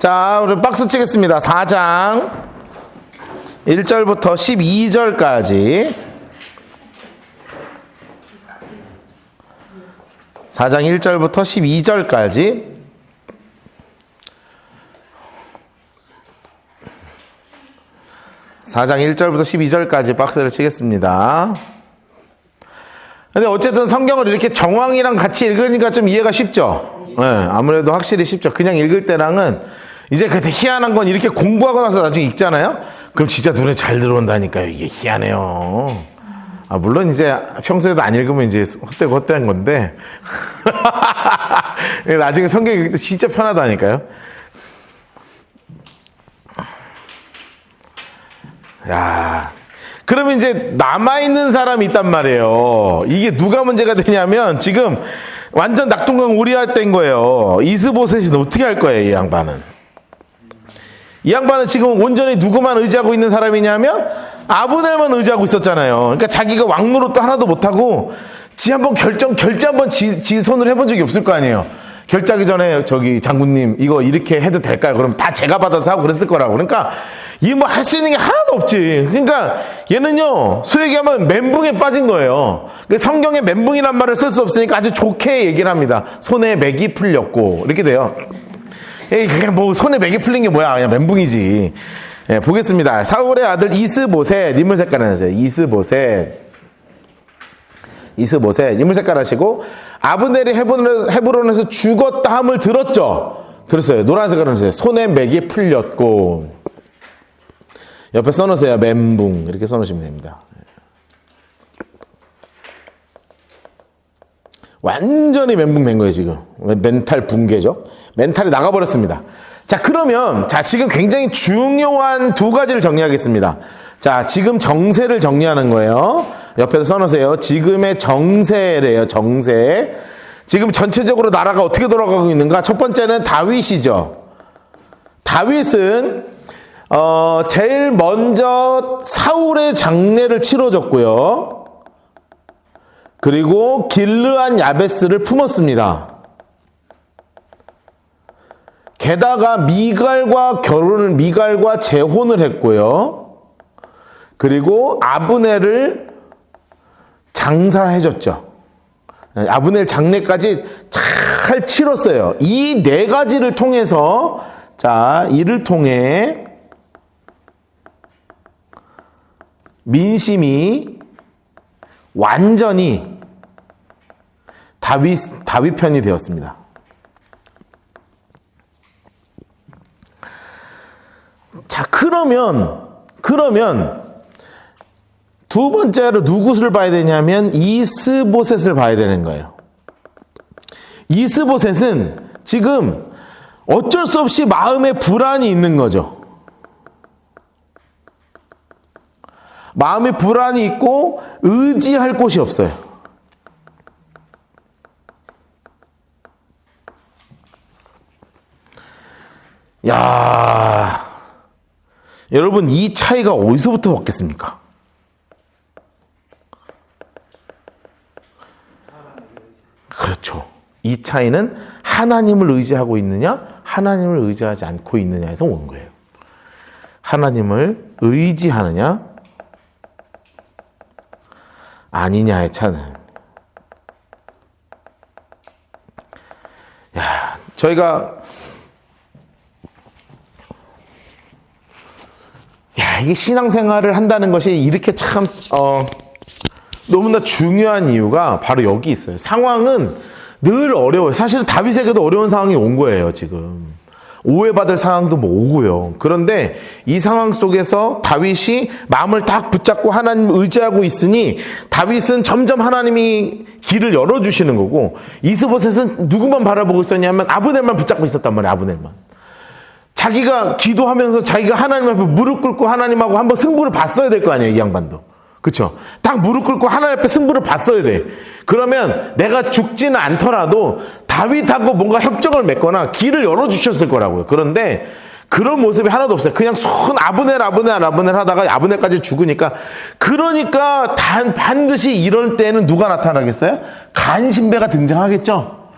자, 우리 박스 치겠습니다. 4장 1절부터 12절까지. 4장 1절부터 12절까지. (4장 1절부터 12절까지) 박스를 치겠습니다. 근데 어쨌든 성경을 이렇게 정황이랑 같이 읽으니까 좀 이해가 쉽죠? 네, 아무래도 확실히 쉽죠. 그냥 읽을 때랑은 이제 그때 희한한 건 이렇게 공부하고 나서 나중에 읽잖아요? 그럼 진짜 눈에 잘 들어온다니까요. 이게 희한해요. 물론 이제 평소에도 안 읽으면 이제 헛되고 헛된 건데. 나중에 성경 읽을 때 진짜 편하다니까요. 야, 그러면 이제 남아있는 사람이 있단 말이에요. 이게 누가 문제가 되냐면 지금 완전 낙동강 오리알 된 거예요. 이스보셋이 어떻게 할 거예요, 이 양반은? 이 양반은 지금 온전히 누구만 의지하고 있는 사람이냐면 아브넬만 의지하고 있었잖아요. 그러니까 자기가 왕노릇도 하나도 못하고 지 한번 결제 한번 지 손으로 해본 적이 없을 거 아니에요. 결제하기 전에 저기 장군님 이거 이렇게 해도 될까요? 그럼 다 제가 받아서 하고 그랬을 거라고. 그러니까 이 뭐 할 수 있는 게 하나도 없지. 그러니까 얘는요 소위 얘기하면 멘붕에 빠진 거예요. 성경에 멘붕이란 말을 쓸 수 없으니까 아주 좋게 얘기를 합니다. 손에 맥이 풀렸고 이렇게 돼요. 그게 뭐 손에 맥이 풀린 게 뭐야? 그냥 멘붕이지. 예, 보겠습니다. 사울의 아들 이스보셋, 인물 색깔 하세요. 이스보셋 인물 색깔 하시고 아브넬이 헤브론에서 죽었다 함을 들었죠. 들었어요. 노란색깔 하세요. 손에 맥이 풀렸고 옆에 써놓으세요. 멘붕 이렇게 써놓으시면 됩니다. 완전히 멘붕 된 거예요. 지금 멘탈 붕괴죠. 멘탈이 나가버렸습니다. 자, 그러면 지금 굉장히 중요한 두 가지를 정리하겠습니다. 자, 지금 정세를 정리하는 거예요. 옆에서 써놓으세요. 지금의 정세래요. 정세. 지금 전체적으로 나라가 어떻게 돌아가고 있는가? 첫 번째는 다윗이죠. 다윗은 제일 먼저 사울의 장례를 치러줬고요. 그리고 길르한 야베스를 품었습니다. 게다가 미갈과 재혼을 했고요. 그리고 아브넬을 장사해줬죠. 아브넬 장례까지 잘 치렀어요. 이 네 가지를 통해서 이를 통해 민심이 완전히 다윗 편이 되었습니다. 자, 그러면 두 번째로 누구를 봐야 되냐면 이스보셋을 봐야 되는 거예요. 이스보셋은 지금 어쩔 수 없이 마음에 불안이 있는 거죠. 마음에 불안이 있고 의지할 곳이 없어요. 야, 여러분 이 차이가 어디서부터 왔겠습니까? 그렇죠. 이 차이는 하나님을 의지하고 있느냐, 하나님을 의지하지 않고 있느냐에서 온 거예요. 하나님을 의지하느냐, 아니냐의 차는. 야, 저희가 이게 신앙생활을 한다는 것이 이렇게 참 너무나 중요한 이유가 바로 여기 있어요. 상황은 늘 어려워요. 사실은 다윗에게도 어려운 상황이 온 거예요. 지금 오해받을 상황도 오고요. 그런데 이 상황 속에서 다윗이 마음을 딱 붙잡고 하나님을 의지하고 있으니 다윗은 점점 하나님이 길을 열어주시는 거고, 이스보셋은 누구만 바라보고 있었냐면 아브넬만 붙잡고 있었단 말이에요. 아브넬만. 자기가 기도하면서 자기가 하나님 앞에 무릎 꿇고 하나님하고 한번 승부를 봤어야 될 거 아니에요. 이 양반도. 그쵸? 딱 무릎 꿇고 하나님 앞에 승부를 봤어야 돼. 그러면 내가 죽지는 않더라도 다윗하고 뭔가 협정을 맺거나 길을 열어주셨을 거라고요. 그런데 그런 모습이 하나도 없어요. 그냥 손 아브넬 하다가 아브넬까지 죽으니까. 그러니까 반드시 이럴 때는 누가 나타나겠어요? 간신배가 등장하겠죠.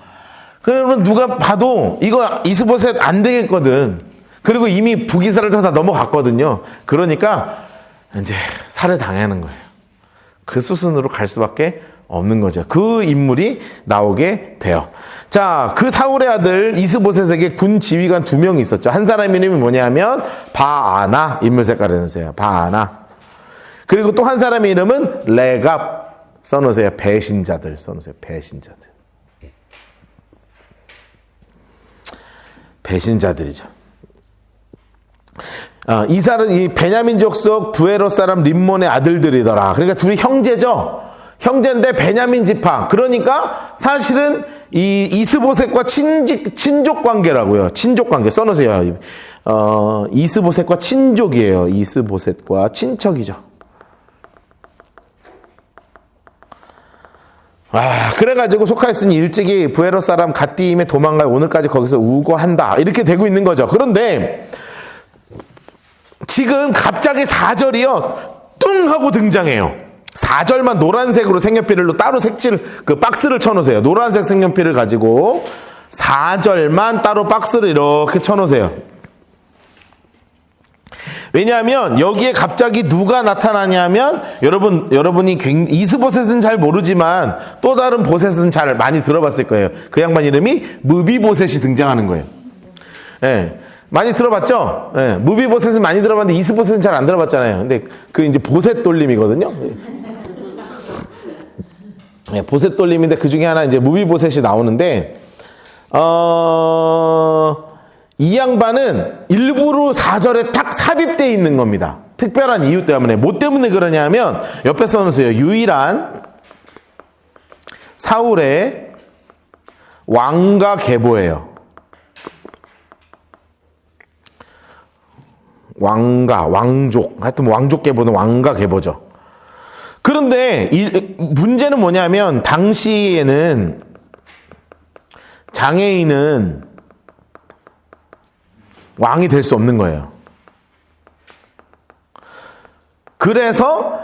그러면 누가 봐도 이거 이스보셋 안 되겠거든. 그리고 이미 북이스라엘 다 넘어갔거든요. 그러니까 이제 살해당하는 거예요. 그 수순으로 갈 수밖에 없는 거죠. 그 인물이 나오게 돼요. 자, 그 사울의 아들 이스보셋에게 군 지휘관 2명이 있었죠. 한 사람 이름이 뭐냐면 바아나, 인물 색깔을 해놓으세요. 바아나. 그리고 또 한 사람의 이름은 레갑, 써놓으세요. 배신자들 써놓으세요. 배신자들. 배신자들이죠. 이 베냐민 족속 부에롯 사람 림몬의 아들들이더라. 그러니까 둘이 형제죠. 형제인데 베냐민 지파. 그러니까 사실은 이 이스보셋과 친족 관계라고요. 친족 관계 써놓으세요. 이스보셋과 친족이에요. 이스보셋과 친척이죠. 그래가지고 속하였으니 일찍이 부에롯 사람 갓디임에 도망가요. 오늘까지 거기서 우거한다. 이렇게 되고 있는 거죠. 그런데 지금 갑자기 4절이요. 뚱 하고 등장해요. 4절만 노란색으로 색연필로 따로 색칠 그 박스를 쳐놓으세요. 노란색 색연필을 가지고 4절만 따로 박스를 이렇게 쳐놓으세요. 왜냐하면 여기에 갑자기 누가 나타나냐면 여러분이 이스보셋은 잘 모르지만 또 다른 보셋은 잘 많이 들어봤을 거예요. 그 양반 이름이 무비보셋이 등장하는 거예요. 예. 많이 들어봤죠? 예. 무비보셋은 많이 들어봤는데 이스보셋은 잘 안 들어봤잖아요. 근데 그 이제 보셋 돌림이거든요. 예, 보셋 돌림인데 그 중에 하나 이제 무비보셋이 나오는데 이 양반은 일부러 4절에 딱 삽입되어 있는 겁니다. 특별한 이유 때문에. 뭐 때문에 그러냐면 옆에 써놓으세요. 유일한 사울의 왕가 계보예요. 왕족. 하여튼 왕족 계보는 왕가 계보죠. 그런데 문제는 뭐냐면 당시에는 장애인은 왕이 될 수 없는 거예요. 그래서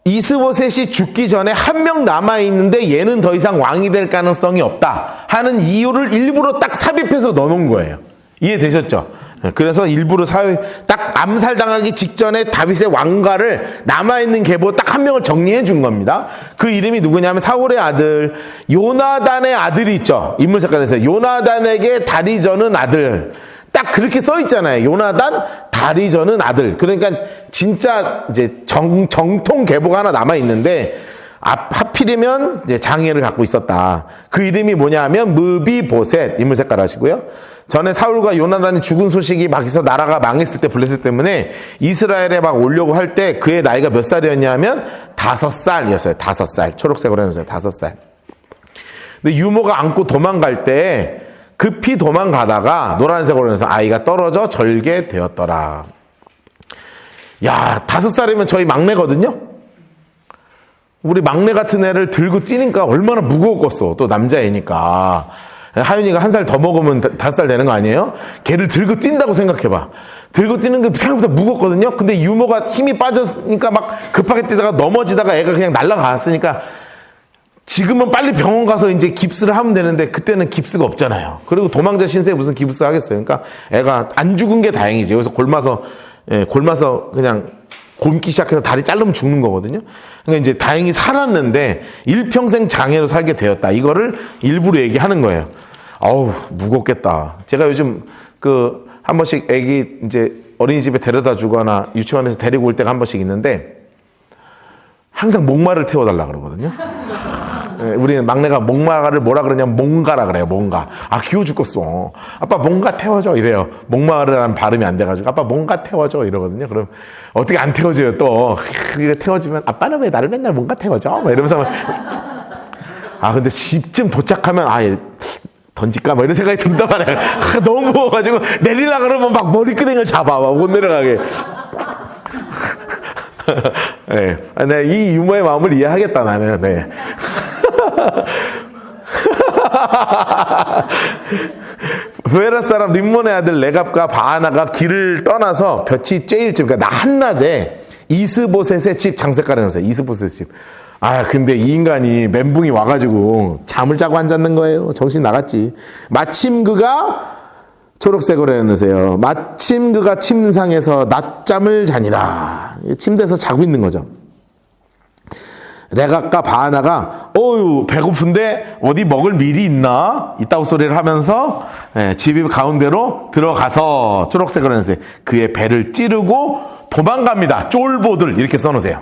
이스보셋이 죽기 전에 한 명 남아있는데 얘는 더 이상 왕이 될 가능성이 없다 하는 이유를 일부러 딱 삽입해서 넣어놓은 거예요. 이해되셨죠? 그래서 일부러 딱 암살당하기 직전에 다윗의 왕가를 남아있는 계보 딱 한 명을 정리해 준 겁니다. 그 이름이 누구냐면 사울의 아들 요나단의 아들이 있죠. 인물 색깔에서 요나단에게 다리 저는 아들. 딱 그렇게 써 있잖아요. 요나단 다리 저는 아들. 그러니까 진짜 이제 정통 계보가 하나 남아 있는데 하필이면 이제 장애를 갖고 있었다. 그 이름이 뭐냐면 무비보셋. 인물 색깔 하시고요. 전에 사울과 요나단이 죽은 소식이 막 있어 나라가 망했을 때 블레셋 때문에 이스라엘에 막 오려고 할 때 그의 나이가 몇 살이었냐면 5살이었어요. 5살. 초록색으로 해놓으세요. 5살. 근데 유모가 안고 도망갈 때 급히 도망가다가 노란색으로 해서 아이가 떨어져 절개되었더라. 야, 5살이면 저희 막내거든요? 우리 막내 같은 애를 들고 뛰니까 얼마나 무거웠겠어. 또 남자애니까. 하윤이가 1살 더 먹으면 5살 되는 거 아니에요? 걔를 들고 뛴다고 생각해봐. 들고 뛰는 게 생각보다 무겁거든요? 근데 유모가 힘이 빠졌으니까 막 급하게 뛰다가 넘어지다가 애가 그냥 날아갔으니까 지금은 빨리 병원 가서 이제 깁스를 하면 되는데 그때는 깁스가 없잖아요. 그리고 도망자 신세에 무슨 깁스 하겠어요. 그러니까 애가 안 죽은 게 다행이지. 여기서 골마서 그냥 곪기 시작해서 다리 자르면 죽는 거거든요. 그러니까 이제 다행히 살았는데 일평생 장애로 살게 되었다. 이거를 일부러 얘기하는 거예요. 어우, 무겁겠다. 제가 요즘 한 번씩 애기 이제 어린이집에 데려다 주거나 유치원에서 데리고 올 때가 한 번씩 있는데 항상 목마를 태워달라 그러거든요. 우리는 막내가 목마를 뭐라 그러냐면 몽가라 그래요. 몽가. 아, 귀여워 죽겠어. 아빠 몽가 태워줘 이래요. 목마르라는 발음이 안 돼가지고 아빠 몽가 태워줘 이러거든요. 그럼 어떻게 안 태워줘요 또. 이거 태워주면 아빠는 왜 나를 맨날 몽가 태워줘? 막 이러면서 근데 집쯤 도착하면 던질까? 뭐 이런 생각이 든단 말이야. 너무 무거워가지고 내리려고 그러면 막 머리끄댕이를 잡아. 못 내려가게. 네. 이 유머의 마음을 이해하겠다, 나는. 네. 부에롯 사람 림몬의 아들 레갑과 바하나가 길을 떠나서 볕이 쬐일쯤, 그러니까 한낮에 이스보셋의 집 장색가래 놓으세요. 이스보셋의 집. 근데 이 인간이 멘붕이 와가지고 잠을 자고 앉았는 거예요. 정신 나갔지. 마침 그가 초록색으로 해놓으세요. 마침 그가 침상에서 낮잠을 자니라. 침대에서 자고 있는 거죠. 레각과 바하나가 어유 배고픈데 어디 먹을 밀이 있다고 소리를 하면서 집 가운데로 들어가서 초록색으로 해놓으세요. 그의 배를 찌르고 도망갑니다. 쫄보들 이렇게 써놓으세요.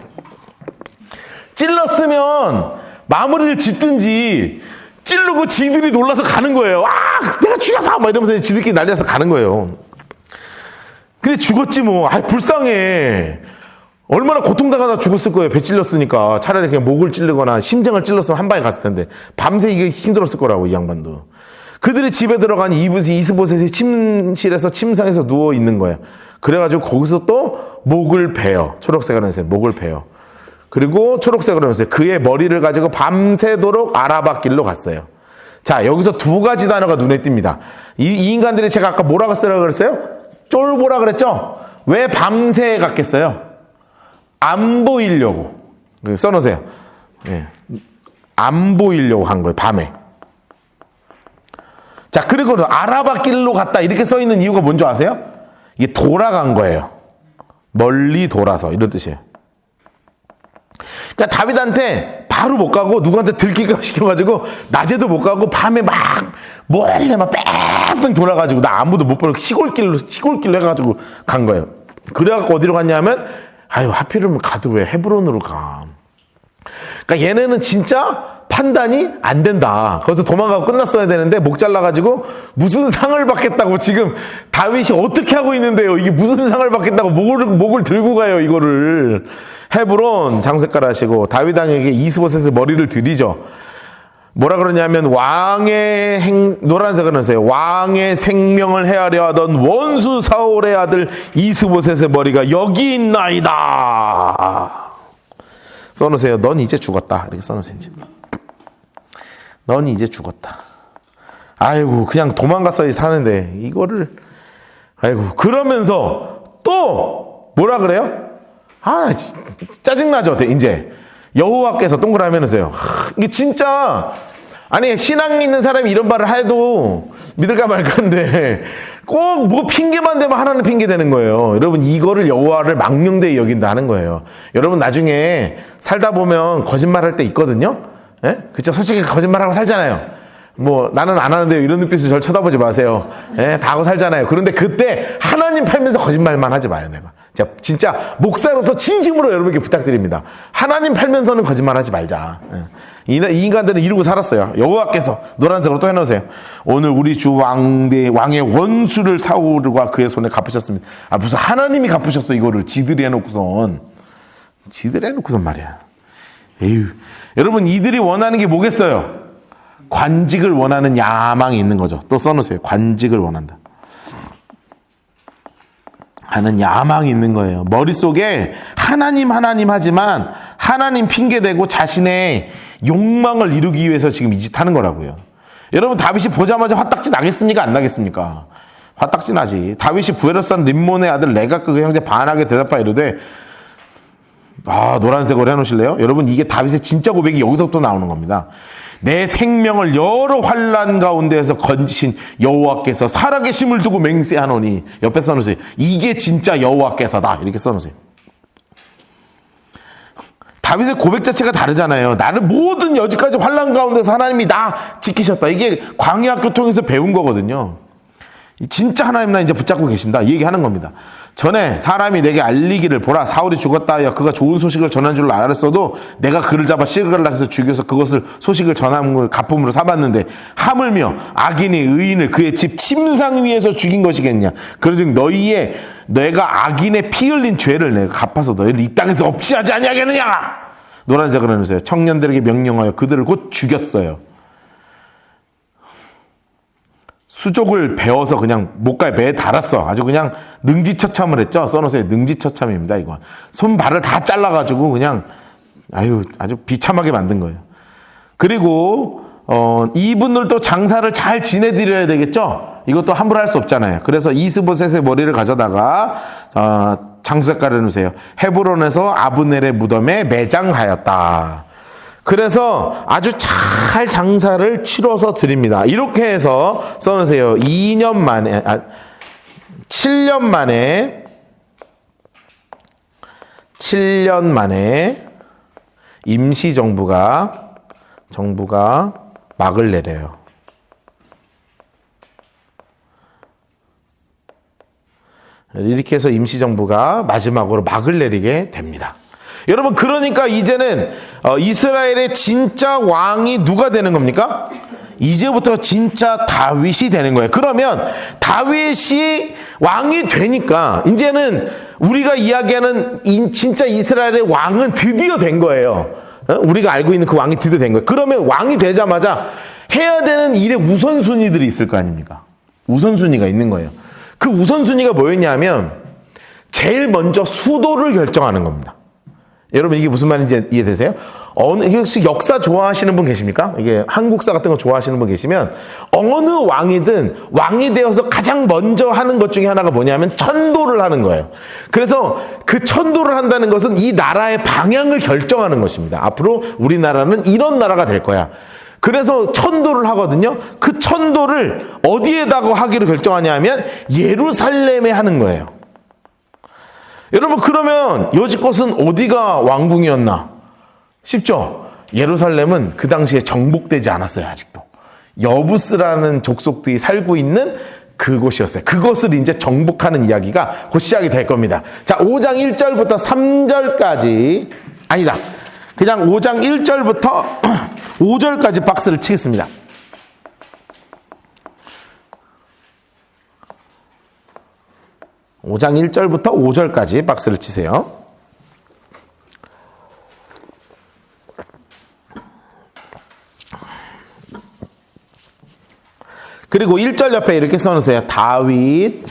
찔렀으면 마무리를 짓든지 찌르고 지들이 놀라서 가는 거예요. 내가 죽였어! 막 이러면서 지들끼리 난리나서 가는 거예요. 근데 죽었지 뭐. 불쌍해. 얼마나 고통당하다 죽었을 거예요. 배 찔렸으니까. 차라리 그냥 목을 찔르거나 심장을 찔렀으면 한 방에 갔을 텐데. 밤새 이게 힘들었을 거라고, 이 양반도. 그들이 집에 들어간 이스보셋이 침실에서 침상에서 누워 있는 거예요. 그래가지고 거기서 또 목을 베요. 초록색으로 해서 목을 베요. 그리고 초록색으로 해서 그의 머리를 가지고 밤새도록 아라밧길로 갔어요. 자, 여기서 두 가지 단어가 눈에 띕니다. 이 인간들이 제가 아까 뭐라고 쓰라고 그랬어요? 쫄보라 그랬죠? 왜 밤새 갔겠어요? 안 보이려고. 써놓으세요. 예. 안 보이려고 한 거예요, 밤에. 자, 그리고 아라밧길로 갔다 이렇게 써 있는 이유가 뭔지 아세요? 이게 돌아간 거예요. 멀리 돌아서 이런 뜻이에요. 그러니까 다윗한테 바로 못 가고 누구한테 들키게 시켜가지고 낮에도 못 가고 밤에 막 몰래 막 뺑뺑 돌아가지고 나 아무도 못 보는 시골길로 해가지고 간 거예요. 그래갖고 어디로 갔냐면 하필이면 가도 왜 헤브론으로 가. 그러니까 얘네는 진짜 판단이 안 된다. 거기서 도망가고 끝났어야 되는데 목 잘라가지고 무슨 상을 받겠다고 지금 다윗이 어떻게 하고 있는데요. 이게 무슨 상을 받겠다고 목을 들고 가요. 이거를. 헤브론 장색깔 하시고 다윗 왕에게 이스보셋의 머리를 들이죠. 뭐라 그러냐면 노란색을 하세요. 왕의 생명을 헤아려 하던 원수 사울의 아들 이스보셋의 머리가 여기 있나이다. 써놓으세요. 넌 이제 죽었다. 이렇게 써놓으세요. 넌 이제 죽었다. 아이고 그냥 도망갔어야 사는데 이거를 그러면서 또 뭐라 그래요? 짜증나죠. 이제 여호와께서 동그라미 해놓으세요. 이게 진짜 신앙 있는 사람이 이런 말을 해도 믿을까 말까인데 꼭 뭐 핑계만 대면 하나는 핑계 되는 거예요. 여러분 이거를 여호와를 망령되이 여긴다 하는 거예요. 여러분 나중에 살다 보면 거짓말할 때 있거든요. 예? 그쵸? 솔직히 거짓말하고 살잖아요. 뭐 나는 안 하는데요. 이런 눈빛으로 저를 쳐다보지 마세요. 예? 다 하고 살잖아요. 그런데 그때 하나님 팔면서 거짓말만 하지 마요. 내가 진짜 목사로서 진심으로 여러분께 부탁드립니다. 하나님 팔면서는 거짓말하지 말자. 이 인간들은 이러고 살았어요. 여호와께서 노란색으로 또 해놓으세요. 오늘 우리 주 왕의 원수를 사울과 그의 손에 갚으셨습니다. 무슨 하나님이 갚으셨어 이거를 지들이 해놓고선 말이야. 에휴, 여러분 이들이 원하는 게 뭐겠어요? 관직을 원하는 야망이 있는 거죠. 또 써놓으세요. 관직을 원한다 하는 야망이 있는 거예요. 머릿속에 하나님 하지만 하나님 핑계대고 자신의 욕망을 이루기 위해서 지금 이 짓 하는 거라고요. 여러분 다윗이 보자마자 화딱지 나겠습니까? 안 나겠습니까? 화딱지 나지. 다윗이 부에로산 림몬의 아들 레갑 그 형제 바하나에게 대답하여 이르되 노란색으로 해놓으실래요? 여러분 이게 다윗의 진짜 고백이 여기서부터 나오는 겁니다. 내 생명을 여러 환난 가운데에서 건지신 여호와께서 살아계심을 두고 맹세하노니 옆에 써놓으세요. 이게 진짜 여호와께서다 이렇게 써놓으세요. 다윗의 고백 자체가 다르잖아요. 나를 모든 여지까지 환난 가운데서 하나님이 나 지키셨다. 이게 광야 교통에서 배운 거거든요. 진짜 하나님 나 이제 붙잡고 계신다 이 얘기하는 겁니다. 전에 사람이 내게 알리기를 보라 사울이 죽었다 하여 그가 좋은 소식을 전한 줄로 알았어도 내가 그를 잡아 시글락에서 죽여서 그것을 소식을 전함을 갚음으로 삼았는데 하물며 악인이 의인을 그의 집 침상 위에서 죽인 것이겠냐. 그러즉 내가 악인의 피 흘린 죄를 내가 갚아서 너희를 이 땅에서 없이 하지 아니하겠느냐. 노란색으로 해놓으세요. 청년들에게 명령하여 그들을 곧 죽였어요. 수족을 베어서 그냥 목가에 매 달았어. 아주 그냥 능지처참을 했죠. 써놓으세요. 능지처참입니다. 이거 손 발을 다 잘라가지고 그냥 아주 비참하게 만든 거예요. 그리고 이분들도 장사를 잘 지내드려야 되겠죠. 이것도 함부로 할 수 없잖아요. 그래서 이스보셋의 머리를 가져다가 장수색깔을 해놓으세요. 헤브론에서 아브넬의 무덤에 매장하였다. 그래서 아주 잘 장사를 치러서 드립니다. 이렇게 해서 써놓으세요. 7년 만에 임시정부가 막을 내려요. 이렇게 해서 임시정부가 마지막으로 막을 내리게 됩니다. 여러분, 그러니까 이제는 이스라엘의 진짜 왕이 누가 되는 겁니까? 이제부터 진짜 다윗이 되는 거예요. 그러면 다윗이 왕이 되니까 이제는 우리가 이야기하는 진짜 이스라엘의 왕은 드디어 된 거예요. 우리가 알고 있는 그 왕이 드디어 된 거예요. 그러면 왕이 되자마자 해야 되는 일의 우선순위들이 있을 거 아닙니까? 우선순위가 있는 거예요. 그 우선순위가 뭐였냐면 제일 먼저 수도를 결정하는 겁니다. 여러분, 이게 무슨 말인지 이해되세요? 혹시 역사 좋아하시는 분 계십니까? 이게 한국사 같은 거 좋아하시는 분 계시면 어느 왕이든 왕이 되어서 가장 먼저 하는 것 중에 하나가 뭐냐면 천도를 하는 거예요. 그래서 그 천도를 한다는 것은 이 나라의 방향을 결정하는 것입니다. 앞으로 우리나라는 이런 나라가 될 거야. 그래서 천도를 하거든요. 그 천도를 어디에다가 하기로 결정하냐면 예루살렘에 하는 거예요. 여러분, 그러면 여지껏은 어디가 왕궁이었나? 쉽죠? 예루살렘은 그 당시에 정복되지 않았어요. 아직도. 여부스라는 족속들이 살고 있는 그곳이었어요. 그것을 이제 정복하는 이야기가 곧 시작이 될 겁니다. 자, 5장 1절부터 3절까지, 아니다, 그냥 5장 1절부터 5절까지 박스를 치겠습니다. (5장 1절부터 5절까지) 박스를 치세요. 그리고 1절 옆에 이렇게 써놓으세요. 다윗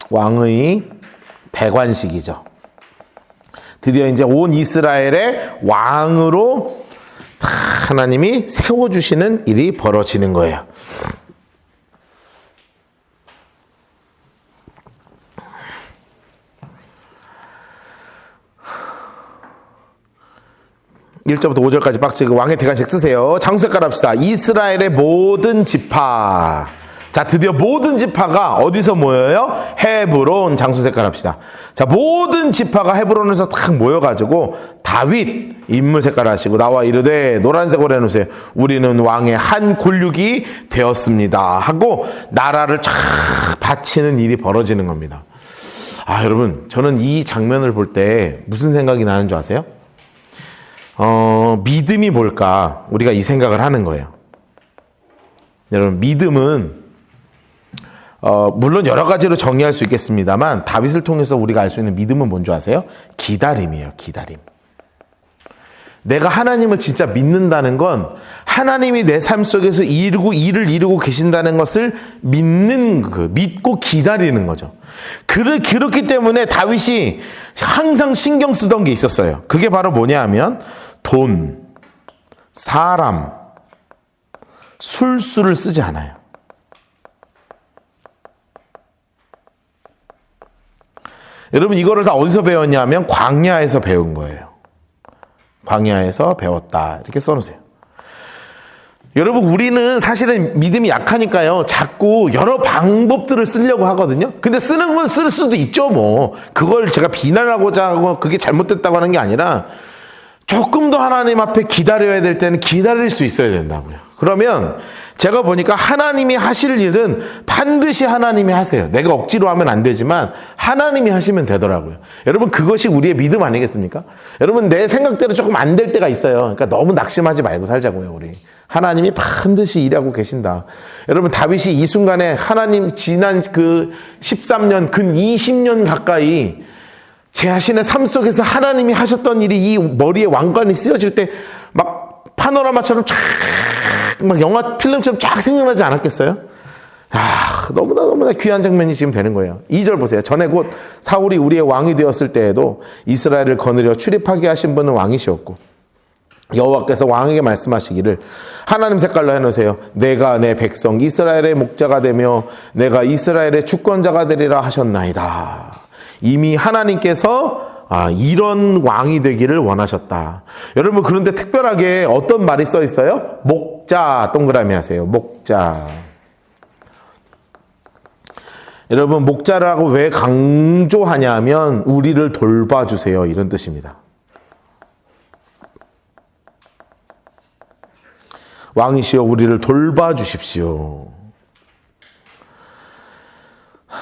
왕의 대관식이죠. 드디어 이제 온 이스라엘의 왕으로 하나님이 세워주시는 일이 벌어지는 거예요. 1절부터 5절까지 박스 왕의 대관식 쓰세요. 장수색깔 합시다. 이스라엘의 모든 지파. 자, 드디어 모든 지파가 어디서 모여요? 헤브론. 장수색깔 합시다. 자, 모든 지파가 헤브론에서 딱 모여가지고 다윗 인물 색깔 하시고 나와 이르되 노란색으로 해놓으세요. 우리는 왕의 한 골육이 되었습니다 하고 나라를 쫙 바치는 일이 벌어지는 겁니다. 아, 여러분, 저는 이 장면을 볼 때 무슨 생각이 나는 줄 아세요? 믿음이 뭘까? 우리가 이 생각을 하는 거예요. 여러분, 믿음은 물론 여러 가지로 정의할 수 있겠습니다만 다윗을 통해서 우리가 알 수 있는 믿음은 뭔지 아세요? 기다림이에요. 기다림. 내가 하나님을 진짜 믿는다는 건 하나님이 내 삶 속에서 일을 이루고 계신다는 것을 믿고 기다리는 거죠. 그렇기 때문에 다윗이 항상 신경 쓰던 게 있었어요. 그게 바로 뭐냐 하면 돈, 사람, 술수를 쓰지 않아요. 여러분, 이거를 다 어디서 배웠냐면 광야에서 배운 거예요. 광야에서 배웠다. 이렇게 써놓으세요. 여러분, 우리는 사실은 믿음이 약하니까요, 자꾸 여러 방법들을 쓰려고 하거든요. 근데 쓰는 건 쓸 수도 있죠, 뭐. 그걸 제가 비난하고자 하고 그게 잘못됐다고 하는 게 아니라 조금 더 하나님 앞에 기다려야 될 때는 기다릴 수 있어야 된다고요. 그러면 제가 보니까 하나님이 하실 일은 반드시 하나님이 하세요. 내가 억지로 하면 안 되지만 하나님이 하시면 되더라고요. 여러분, 그것이 우리의 믿음 아니겠습니까? 여러분, 내 생각대로 조금 안 될 때가 있어요. 그러니까 너무 낙심하지 말고 살자고요, 우리. 하나님이 반드시 일하고 계신다. 여러분, 다윗이 이 순간에 하나님 지난 그 13년, 근 20년 가까이 제 자신의 삶 속에서 하나님이 하셨던 일이 이 머리에 왕관이 쓰여질 때 막 파노라마처럼 쫙, 막 영화 필름처럼 쫙 생각나지 않았겠어요? 너무나 귀한 장면이 지금 되는 거예요. 2절 보세요. 전에 곧 사울이 우리의 왕이 되었을 때에도 이스라엘을 거느려 출입하게 하신 분은 왕이시었고 여호와께서 왕에게 말씀하시기를 하나님 색깔로 해놓으세요. 내가 내 백성 이스라엘의 목자가 되며 내가 이스라엘의 주권자가 되리라 하셨나이다. 이미 하나님께서 이런 왕이 되기를 원하셨다. 여러분, 그런데 특별하게 어떤 말이 써 있어요? 목자, 동그라미 하세요. 목자. 여러분, 목자라고 왜 강조하냐면 우리를 돌봐주세요, 이런 뜻입니다. 왕이시여 우리를 돌봐주십시오.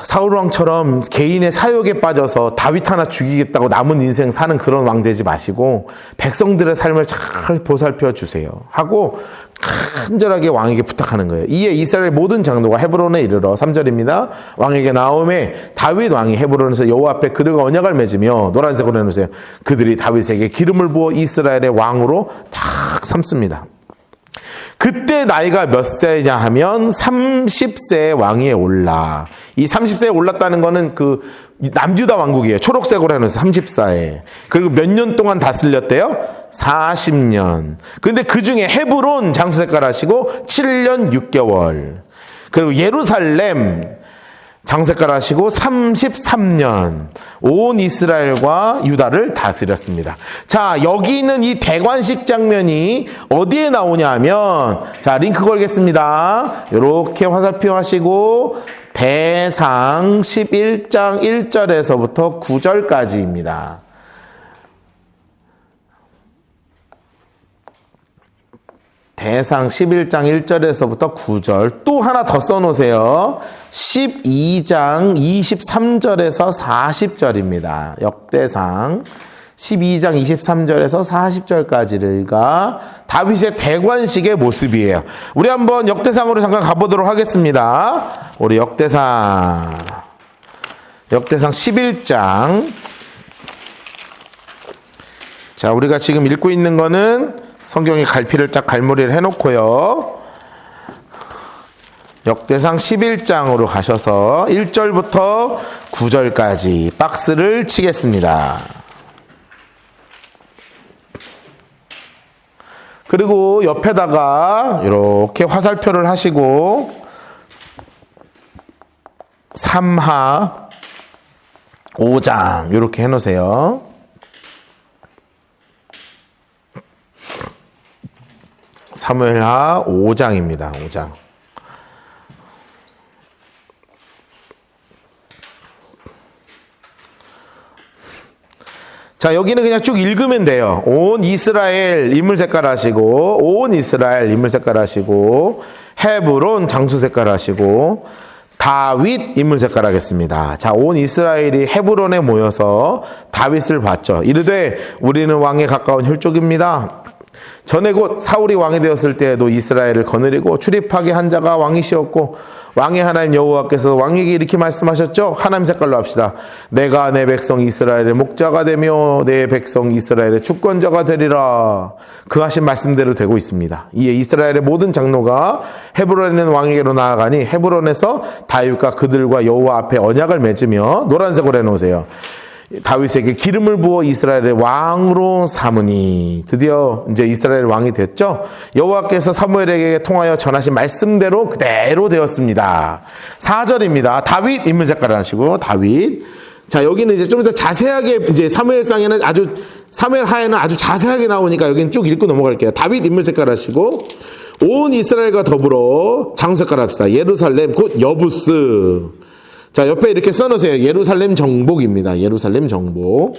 사울왕처럼 개인의 사욕에 빠져서 다윗 하나 죽이겠다고 남은 인생 사는 그런 왕 되지 마시고 백성들의 삶을 잘 보살펴 주세요 하고 간절하게 왕에게 부탁하는 거예요. 이에 이스라엘 모든 장로가 헤브론에 이르러 3절입니다. 왕에게 나오매 다윗 왕이 헤브론에서 여호와 앞에 그들과 언약을 맺으며 노란색으로 해놓으세요. 그들이 다윗에게 기름을 부어 이스라엘의 왕으로 딱 삼습니다. 그때 나이가 몇 세냐 하면 30세의 왕위에 올라. 이 30세에 올랐다는 거는 그 남유다 왕국이에요. 초록색으로 해놓으세요. 30사에. 그리고 몇 년 동안 다스렸대요? 40년. 근데 그 중에 헤브론 장수 색깔 하시고 7년 6개월. 그리고 예루살렘 장색깔 하시고 33년 온 이스라엘과 유다를 다스렸습니다. 자, 여기 있는 이 대관식 장면이 어디에 나오냐 하면, 자, 링크 걸겠습니다. 이렇게 화살표 하시고 대상 11장 1절에서부터 9절까지입니다. 대상 11장 1절에서부터 9절 또 하나 더 써놓으세요. 12장 23절에서 40절입니다. 역대상 12장 23절에서 40절까지가 다윗의 대관식의 모습이에요. 우리 한번 역대상으로 잠깐 가보도록 하겠습니다. 우리 역대상 11장. 자, 우리가 지금 읽고 있는 거는 성경에 갈피를 쫙 갈무리를 해놓고요. 역대상 11장으로 가셔서 1절부터 9절까지 박스를 치겠습니다. 그리고 옆에다가 이렇게 화살표를 하시고 3하 5장 이렇게 해놓으세요. 사무엘하 5장입니다. 5장. 자, 여기는 그냥 쭉 읽으면 돼요. 온 이스라엘 인물 색깔 하시고, 온 이스라엘 인물 색깔 하시고, 헤브론 장수 색깔 하시고, 다윗 인물 색깔 하겠습니다. 자, 온 이스라엘이 헤브론에 모여서 다윗을 봤죠. 이르되 우리는 왕에 가까운 혈족입니다. 전에 곧 사울이 왕이 되었을 때에도 이스라엘을 거느리고 출입하게 한 자가 왕이시었고 왕의 하나님 여호와께서 왕에게 이렇게 말씀하셨죠. 하나님 색깔로 합시다. 내가 내 백성 이스라엘의 목자가 되며 내 백성 이스라엘의 주권자가 되리라. 그 하신 말씀대로 되고 있습니다. 이에 이스라엘의 모든 장로가 헤브론에 있는 왕에게로 나아가니 헤브론에서 다윗과 그들과 여호와 앞에 언약을 맺으며 노란색으로 해놓으세요. 다윗에게 기름을 부어 이스라엘의 왕으로 삼으니 드디어 이제 이스라엘 왕이 됐죠. 여호와께서 사무엘에게 통하여 전하신 말씀대로 그대로 되었습니다. 4절입니다. 다윗 인물 색깔을 하시고 다윗. 자, 여기는 이제 좀 더 자세하게 이제 사무엘상에는 사무엘 하에는 아주 자세하게 나오니까 여기는 쭉 읽고 넘어갈게요. 다윗 인물 색깔 하시고 온 이스라엘과 더불어 장수 색깔 합시다. 예루살렘 곧 여부스. 자, 옆에 이렇게 써놓으세요. 예루살렘 정복입니다. 예루살렘 정복.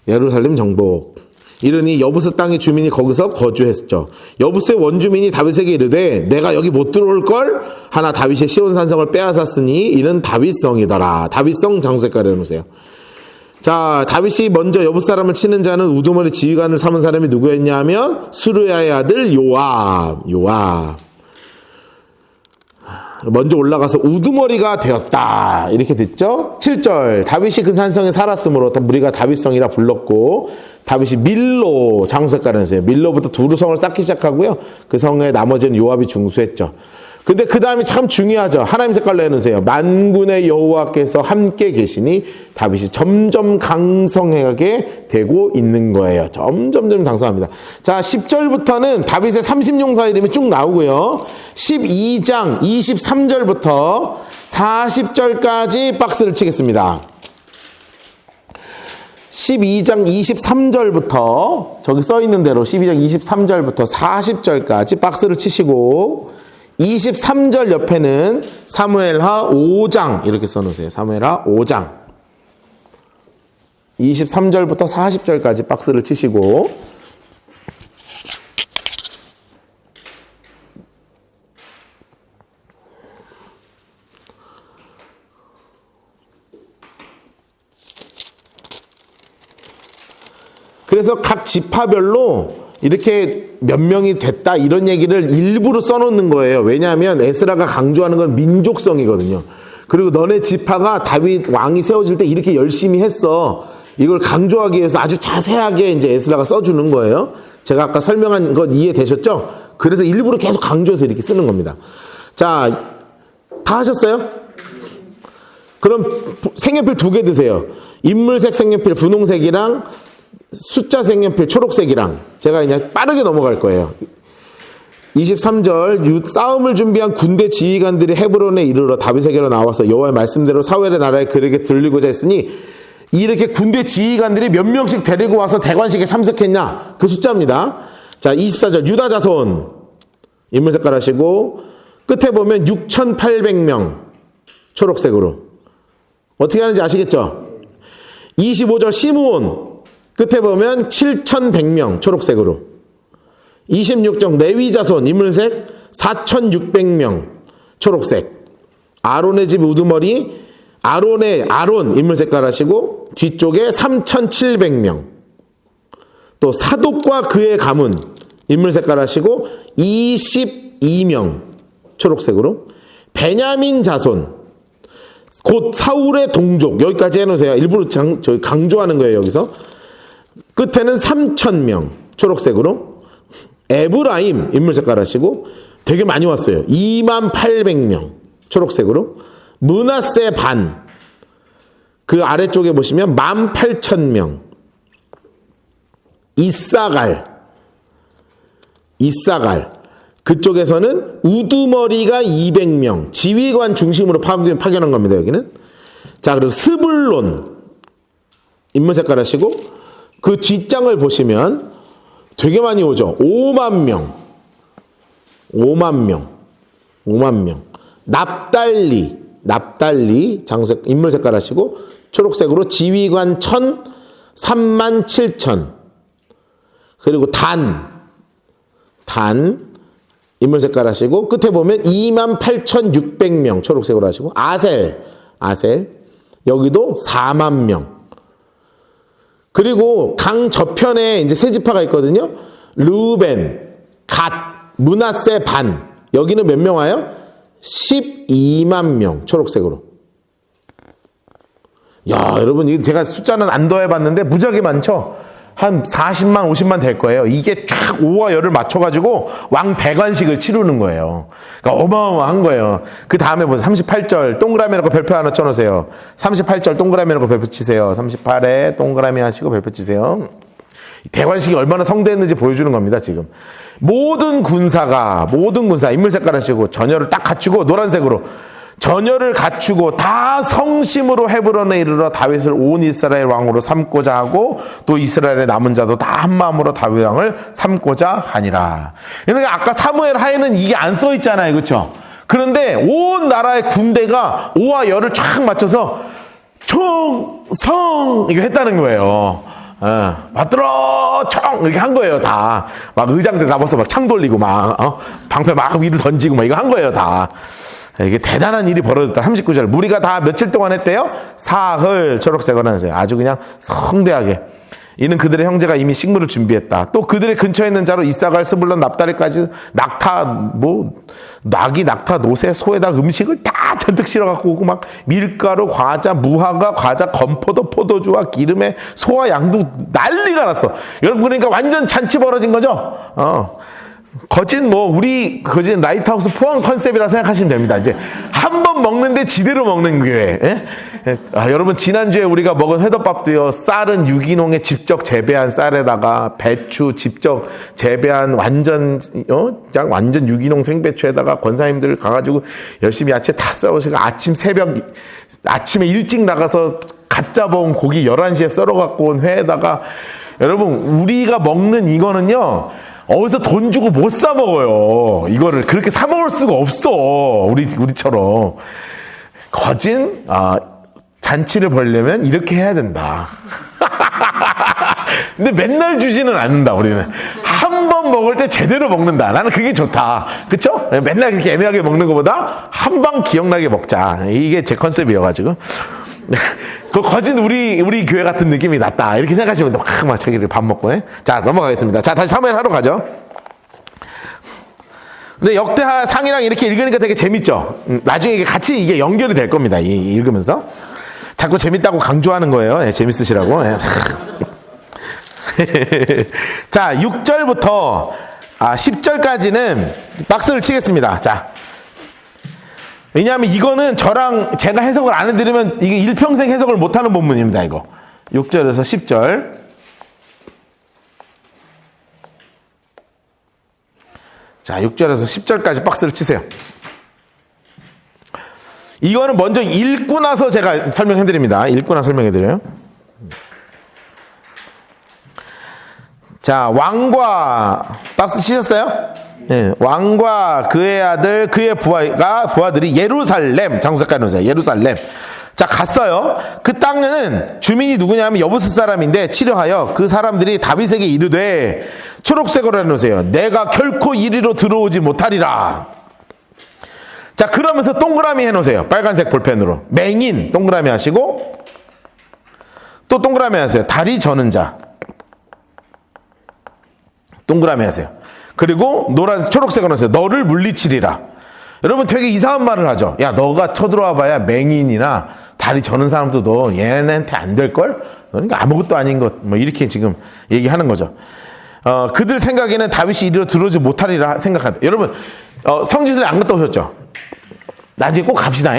예루살렘 정복. 이르니 여부스 땅의 주민이 거기서 거주했죠. 여부스의 원주민이 다윗에게 이르되 내가 여기 못 들어올 걸 하나 다윗의 시온 산성을 빼앗았으니 이는 다윗성이더라. 다윗성 장수 색깔 해놓으세요. 자, 다윗이 먼저 여부 사람을 치는 자는 우두머리 지휘관을 삼은 사람이 누구였냐 하면 수르야의 아들 요압. 먼저 올라가서 우두머리가 되었다. 이렇게 됐죠. 7절 다윗이 그 산성에 살았으므로 또 무리가 다윗성이라 불렀고 다윗이 밀로 장수 색깔을 했어요. 밀로부터 두루 성을 쌓기 시작하고요. 그 성에 나머지는 요압이 중수했죠. 근데 그 다음이 참 중요하죠. 하나님 색깔로 해놓으세요. 만군의 여호와께서 함께 계시니 다윗이 점점 강성하게 되고 있는 거예요. 점점 강성합니다. 자, 10절부터는 다윗의 30용사 이름이 쭉 나오고요. 12장 23절부터 40절까지 박스를 치겠습니다. 12장 23절부터 저기 써있는 대로 12장 23절부터 40절까지 박스를 치시고 23절 옆에는 사무엘하 5장 이렇게 써놓으세요. 사무엘하 5장 23절부터 40절까지 박스를 치시고 그래서 각 지파별로 이렇게 몇 명이 됐다 이런 얘기를 일부러 써놓는 거예요. 왜냐하면 에스라가 강조하는 건 민족성이거든요. 그리고 너네 지파가 다윗 왕이 세워질 때 이렇게 열심히 했어. 이걸 강조하기 위해서 아주 자세하게 이제 에스라가 써주는 거예요. 제가 아까 설명한 것 이해되셨죠? 그래서 일부러 계속 강조해서 이렇게 쓰는 겁니다. 자, 다 하셨어요? 그럼 색연필 2개 드세요. 인물색 색연필 분홍색이랑 숫자 색연필 초록색이랑 제가 그냥 빠르게 넘어갈 거예요. 23절 싸움을 준비한 군대 지휘관들이 헤브론에 이르러 다윗에게로 나와서 여호와의 말씀대로 사울의 나라에 그에게 들리고자 했으니 이렇게 군대 지휘관들이 몇 명씩 데리고 와서 대관식에 참석했냐 그 숫자입니다. 자, 24절 유다 자손 인물 색깔 하시고 끝에 보면 6,800명 초록색으로 어떻게 하는지 아시겠죠? 25절 시므온 끝에 보면 7,100명 초록색으로 26절 레위 자손 인물색 4,600명 초록색 아론의 집 우두머리 아론 인물 색깔 하시고 뒤쪽에 3,700명 또 사독과 그의 가문 인물 색깔 하시고 22명 초록색으로 베냐민 자손 곧 사울의 동족 여기까지 해놓으세요. 일부러 저희 강조하는 거예요. 여기서 끝에는 3,000명 초록색으로 에브라임 인물 색깔 하시고 되게 많이 왔어요. 28,000명 초록색으로 므낫세 반 그 아래쪽에 보시면 18,000명 이사갈 그쪽에서는 우두머리가 200명 지휘관 중심으로 파견한 겁니다. 여기는 자 그리고 스불론 인물 색깔 하시고 그 뒷장을 보시면 되게 많이 오죠. 5만 명. 납달리 장색 인물 색깔 하시고 초록색으로 지휘관 37,000 그리고 단 인물 색깔 하시고 끝에 보면 28,600명 초록색으로 하시고 아셀 여기도 4만 명 그리고 강 저편에 이제 세 지파가 있거든요. 르우벤, 갓, 므낫세 반 여기는 몇 명 와요? 12만 명 초록색으로. 야 여러분 이게 제가 숫자는 안 더해봤는데 무지하게 많죠. 한 40만 50만 될 거예요. 이게 쫙 오와 열을 맞춰가지고 왕 대관식을 치르는 거예요. 그러니까 어마어마한 거예요. 그 다음에 보세요. 38절 동그라미 놓고 별표 하나 쳐놓으세요. 38절 동그라미 놓고 별표 치세요. 38에 동그라미 하시고 별표 치세요. 대관식이 얼마나 성대했는지 보여주는 겁니다. 지금 모든 군사 인물 색깔 하시고 전열을 딱 갖추고 노란색으로 전열을 갖추고 다 성심으로 헤브론에 이르러 다윗을 온 이스라엘 왕으로 삼고자 하고 또 이스라엘의 남은 자도 다 한마음으로 다윗 왕을 삼고자 하니라. 그러니까 아까 사무엘 하에는 이게 안 써 있잖아요. 그렇죠? 그런데 온 나라의 군대가 오와 열을 쫙 맞춰서 총성 이거 했다는 거예요. 받들어 총 이렇게 한 거예요. 다 막 의장들 나와서 막 창 돌리고 막 방패 막 위로 던지고 막 이거 한 거예요. 다 이게 대단한 일이 벌어졌다. 39절 무리가 다 며칠 동안 했대요? 사흘 초록색을 하세요. 아주 그냥 성대하게. 이는 그들의 형제가 이미 식물을 준비했다. 또 그들의 근처에 있는 자로 이사갈, 스불론, 납달리까지 낙이 낙타, 노새, 소에다 음식을 다 잔뜩 실어갖고 오고 막 밀가루, 과자, 무화과, 과자, 건포도, 포도주와 기름에 소와 양도 난리가 났어. 여러분 그러니까 완전 잔치 벌어진 거죠? 거진 거진 라이트하우스 포항 컨셉이라 생각하시면 됩니다. 이제 한 번 먹는데 지대로 먹는 교회. 예? 여러분, 지난주에 우리가 먹은 회덮밥도요, 쌀은 유기농에 직접 재배한 쌀에다가 배추 직접 재배한 완전 유기농 생배추에다가 권사님들 가가지고 열심히 야채 다 썰어서 아침에 일찍 나가서 갓 잡아온 고기 11시에 썰어 갖고 온 회에다가, 여러분, 우리가 먹는 이거는요, 어디서 돈 주고 못 사 먹어요. 이거를 그렇게 사 먹을 수가 없어. 우리처럼. 거진, 잔치를 벌려면 이렇게 해야 된다. 근데 맨날 주지는 않는다, 우리는. 한 번 먹을 때 제대로 먹는다. 나는 그게 좋다. 그쵸? 맨날 그렇게 애매하게 먹는 것보다 한 방 기억나게 먹자. 이게 제 컨셉이어가지고. 그 거진 우리 교회 같은 느낌이 났다. 이렇게 생각하시면 막 자기들 밥 먹고. 자, 넘어가겠습니다. 자, 다시 사무엘 하러 가죠. 근데 역대하 상이랑 이렇게 읽으니까 되게 재밌죠? 나중에 이게 연결이 될 겁니다. 읽으면서. 자꾸 재밌다고 강조하는 거예요. 예, 재밌으시라고. 예. 자, 6절부터 10절까지는 박스를 치겠습니다. 자. 왜냐하면 이거는 제가 해석을 안 해드리면 이게 일평생 해석을 못하는 본문입니다. 이거 6절에서 10절. 자, 6절에서 10절까지 박스를 치세요. 이거는 먼저 읽고 나서 제가 설명해드립니다. 읽고 나서 설명해드려요. 자, 왕과 박스 치셨어요? 네, 왕과 그의 아들, 그의 부하들이 예루살렘, 장수색깔 놓으세요. 예루살렘. 자, 갔어요. 그 땅에는 주민이 누구냐면 여부스 사람인데 치려하여 그 사람들이 다윗에게 이르되 초록색으로 해놓으세요. 내가 결코 이리로 들어오지 못하리라. 자, 그러면서 동그라미 해놓으세요. 빨간색 볼펜으로. 맹인 동그라미 하시고 또 동그라미 하세요. 다리 저는 자 동그라미 하세요. 그리고 초록색으로 하세요. 너를 물리치리라. 여러분, 되게 이상한 말을 하죠. 야, 너가 쳐들어와 봐야 맹인이나 다리 저는 사람도 너 얘네한테 안 될걸? 그러니까 아무것도 아닌 것, 이렇게 지금 얘기하는 거죠. 그들 생각에는 다윗이 이리로 들어오지 못하리라 생각한다. 여러분, 성지순례 안 갔다 오셨죠? 나중에 꼭 갑시다.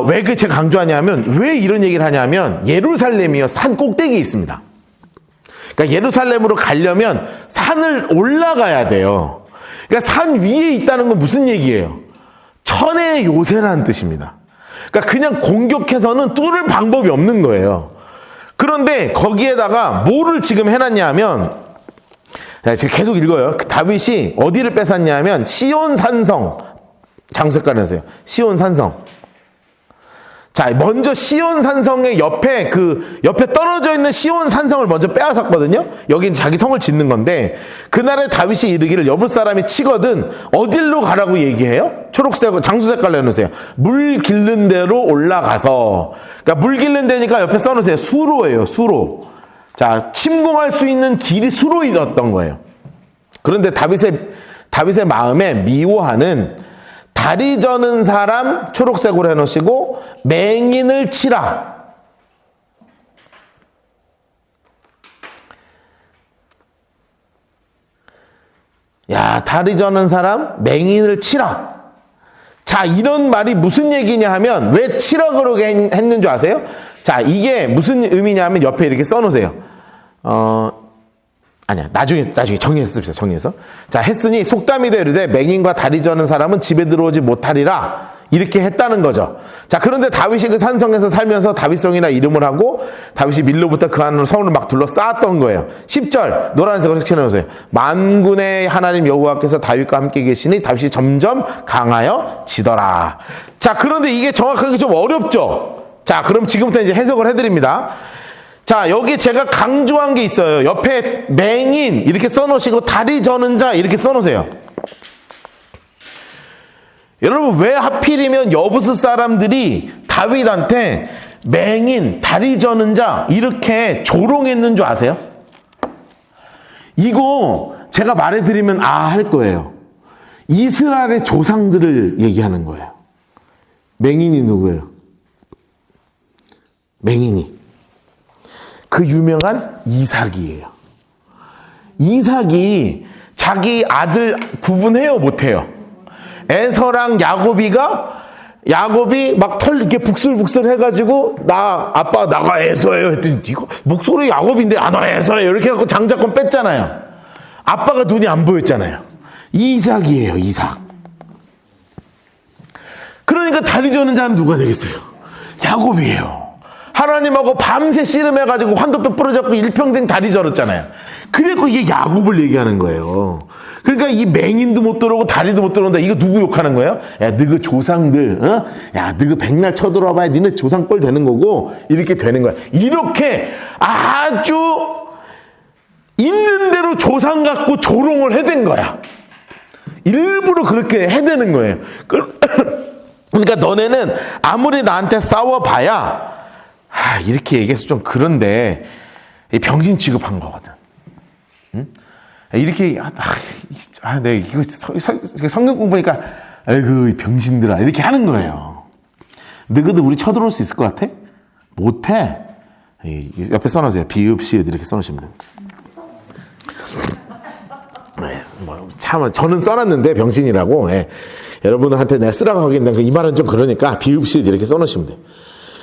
왜 제가 강조하냐면, 왜 이런 얘기를 하냐면, 예루살렘이요, 산 꼭대기에 있습니다. 그러니까 예루살렘으로 가려면 산을 올라가야 돼요. 그러니까 산 위에 있다는 건 무슨 얘기예요? 천의 요새라는 뜻입니다. 그러니까 그냥 공격해서는 뚫을 방법이 없는 거예요. 그런데 거기에다가 뭐를 지금 해놨냐 하면, 제가 계속 읽어요. 다윗이 어디를 뺏었냐면 시온 산성, 장색깔이었어요. 시온 산성. 자, 먼저 시온 산성의 옆에 떨어져 있는 시온 산성을 먼저 빼앗았거든요. 여긴 자기 성을 짓는 건데, 그날에 다윗이 이르기를 여부 사람이 치거든 어딜로 가라고 얘기해요? 초록색, 장수색깔로 해놓으세요. 물 기른 데로 올라가서. 그러니까 물 기른 데니까 옆에 써놓으세요. 수로예요, 수로. 자, 침공할 수 있는 길이 수로이었던 거예요. 그런데 다윗의 마음에 미워하는 다리 저는 사람 초록색으로 해놓으시고 맹인을 치라. 야, 다리 저는 사람 맹인을 치라. 자, 이런 말이 무슨 얘기냐 하면 왜 치라 그러게 했는 줄 아세요? 자, 이게 무슨 의미냐 하면 옆에 이렇게 써놓으세요. 아니야, 나중에 정리해서 씁시다. 정리해서. 자, 했으니 속담이 되르되 맹인과 다리 저는 사람은 집에 들어오지 못하리라. 이렇게 했다는 거죠. 자, 그런데 다윗이 그 산성에서 살면서 다윗성이나 이름을 하고 다윗이 밀로부터 그 안으로 성을 막 둘러싸았던 거예요. 10절 노란색으로 칠해놓으세요. 만군의 하나님 여호와께서 다윗과 함께 계시니 다윗이 점점 강하여 지더라. 자, 그런데 이게 정확하게 좀 어렵죠. 자, 그럼 지금부터 이제 해석을 해드립니다. 자, 여기 제가 강조한 게 있어요. 옆에 맹인 이렇게 써놓으시고 다리 저는 자 이렇게 써놓으세요. 여러분, 왜 하필이면 여부스 사람들이 다윗한테 맹인, 다리 저는 자 이렇게 조롱했는 줄 아세요? 이거 제가 말해드리면 할 거예요. 이스라엘의 조상들을 얘기하는 거예요. 맹인이 누구예요? 맹인이 그 유명한 이삭이에요. 이삭이 자기 아들 구분해요, 못해요? 에서랑 야곱이 막 털 이렇게 북슬북슬 해가지고 아빠 나가 에서예요 했더니 이거 목소리 야곱인데 나 에서예요 이렇게 해갖고 장자권 뺐잖아요. 아빠가 눈이 안 보였잖아요. 이삭이에요, 이삭. 그러니까 다리 저는 자는 누가 되겠어요? 야곱이에요. 하나님하고 밤새 씨름해가지고 환도뼈 부러졌고 일평생 다리 저렸잖아요. 그래서 이게 야곱을 얘기하는 거예요. 그러니까 이 맹인도 못 들어오고 다리도 못 들어온다. 이거 누구 욕하는 거예요? 야, 너그 조상들, 야, 너그 백날 쳐들어봐야 니네 조상뻘 되는 거고 이렇게 되는 거야. 이렇게 아주 있는 대로 조상 갖고 조롱을 해댄 거야. 일부러 그렇게 해대는 거예요. 그러니까 너네는 아무리 나한테 싸워봐야 이렇게 얘기해서 좀 그런데 병신 취급한 거거든. 응? 이렇게 내가 이거 성경 공부니까 아이고 이 병신들아 이렇게 하는 거예요. 너희들 우리 쳐들어올 수 있을 것 같아? 못해. 옆에 써놓으세요. 비읍 시읍 이렇게 써놓으시면 됩니다. 참 저는 써놨는데 병신이라고. 여러분한테 내가 쓰라고 하겠는데 이 말은 좀 그러니까 비읍 시읍 이렇게 써놓으시면 돼요.